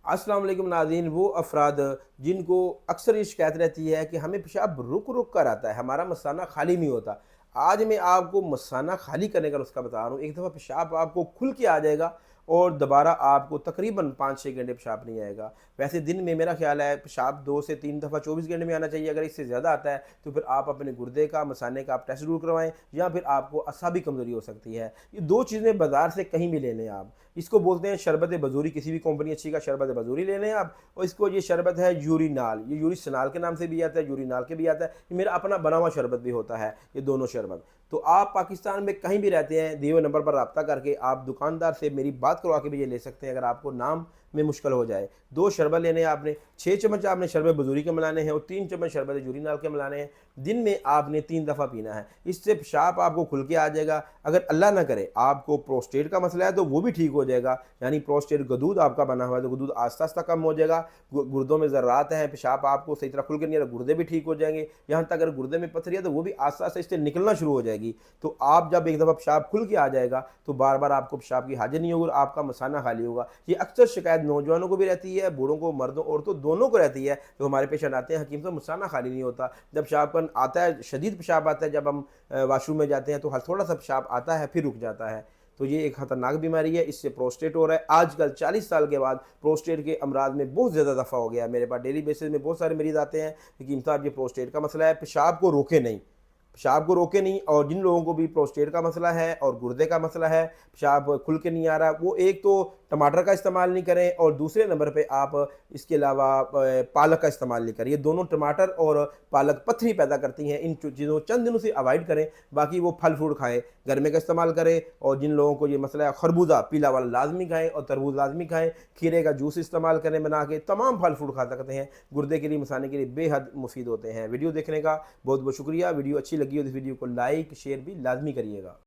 अस्सलाम वालेकुम नाज़रीन, वो अफ़राद जिनको अक्सर ये शिकायत रहती है कि हमें पेशाब रुक रुक कर आता है, हमारा मसाना खाली नहीं होता। आज मैं आपको मसाना खाली करने का नुस्खा बता रहा हूँ। एक दफ़ा पेशाब आपको खुल के आ जाएगा और दोबारा आपको तकरीबन 5-6 घंटे पेशाब नहीं आएगा। वैसे दिन में मेरा ख़्याल है पेशाब 2 से 3 दफ़ा 24 घंटे में आना चाहिए। अगर इससे ज़्यादा आता है तो फिर आप अपने गुर्दे का, मसाने का आप टेस्ट ज़रूर करवाएँ, या फिर आपको असाबी कमज़ोरी हो सकती है। ये 2 चीज़ें बाज़ार से कहीं भी ले लें आप। इसको बोलते हैं शरबत बजूरी, किसी भी कंपनी अच्छी का शरबत बजूरी ले लें आप। और इसको, ये शरबत है यूरिनाल, ये यूरिसनाल के नाम से भी आता है, यूरिनाल के भी आता है। ये मेरा अपना बना हुआ शरबत भी होता है, ये दोनों शरबत। तो आप पाकिस्तान में कहीं भी रहते हैं, दिए हुए नंबर पर रब्ता करके आप दुकानदार से मेरी बात करवा के भी ये ले सकते हैं, अगर आपको नाम में मुश्किल हो जाए। 2 शरबत लेने हैं आपने, 6 चम्मच आपने शरबत बजूरी के मिलाने हैं और 3 चम्मच शरबत यूरिनाल के मिलाने हैं। दिन में आपने 3 दफ़ा पीना है। इससे पेशाब आपको खुल के आ जाएगा। अगर अल्लाह ना करे आपको प्रोस्टेट का मसला है तो वो भी ठीक हो जाएगा, यानी प्रोस्टेट गदूद आपका बना हुआ है तो गदूद आस्ता आस्ता कम हो जाएगा। गुर्दों में ज़र्रात हैं, पेशाब आपको सही तरह खुल के नहीं आ रहा, गुर्दे भी ठीक हो जाएंगे। यहाँ तक अगर गुर्दे में पथरी है तो वो भी आस्ता आस्ता इससे निकलना शुरू हो जाएगी। तो आप जब एक दफ़ा पेशाब खुल के आ जाएगा तो बार बार आपको पेशाब की हाजत नहीं होगी और आपका मसाना खाली होगा। ये अक्सर शिकायत नौजवानों को भी रहती है, बूढ़ों को, मर्दों औरतों दोनों को रहती है। तो हमारे पेशेंट आते हैं हकीम साहब, मसाना खाली नहीं होता। जब पेशाबपन आता है, शदीद पेशाब आता है, जब हम वाशरूम में जाते हैं तो थोड़ा सा पेशाब आता है फिर रुक जाता है। तो ये एक खतरनाक बीमारी है, इससे प्रोस्टेट हो रहा है। आजकल 40 साल के बाद प्रोस्टेट के अमराज में बहुत ज़्यादा दफ़ा हो गया है। मेरे पास डेली बेसिस में बहुत सारे मरीज़ आते हैं, हकीम साहब ये प्रोस्टेट का मसला है, पेशाब को रोके नहीं, पेशाब को रोके नहीं। और जिन लोगों को भी प्रोस्टेट का मसला है और गुर्दे का मसला है, पेशाब खुल के नहीं आ रहा, वो एक तो टमाटर का इस्तेमाल नहीं करें और दूसरे नंबर पे आप इसके अलावा पालक का इस्तेमाल नहीं करें। ये दोनों, टमाटर और पालक, पथरी पैदा करती हैं। इन चीज़ों चंद दिनों से अवॉइड करें। बाकी वो फल फ्रूट खाएँ, गर्मे का इस्तेमाल करें। और जिन लोगों को ये मसला है, खरबूजा पीला वाला लाजमी खाएँ और तरबूज लाजमी खाएँ। खीरे का जूस इस्तेमाल करें बना के, तमाम फल फ्रूट खा सकते हैं, गुर्दे के लिए, मसाने के लिए बेहद मुफीद होते हैं। वीडियो देखने का बहुत बहुत शुक्रिया। वीडियो अच्छी लगी हो तो वीडियो को लाइक शेयर भी लाजमी करिएगा।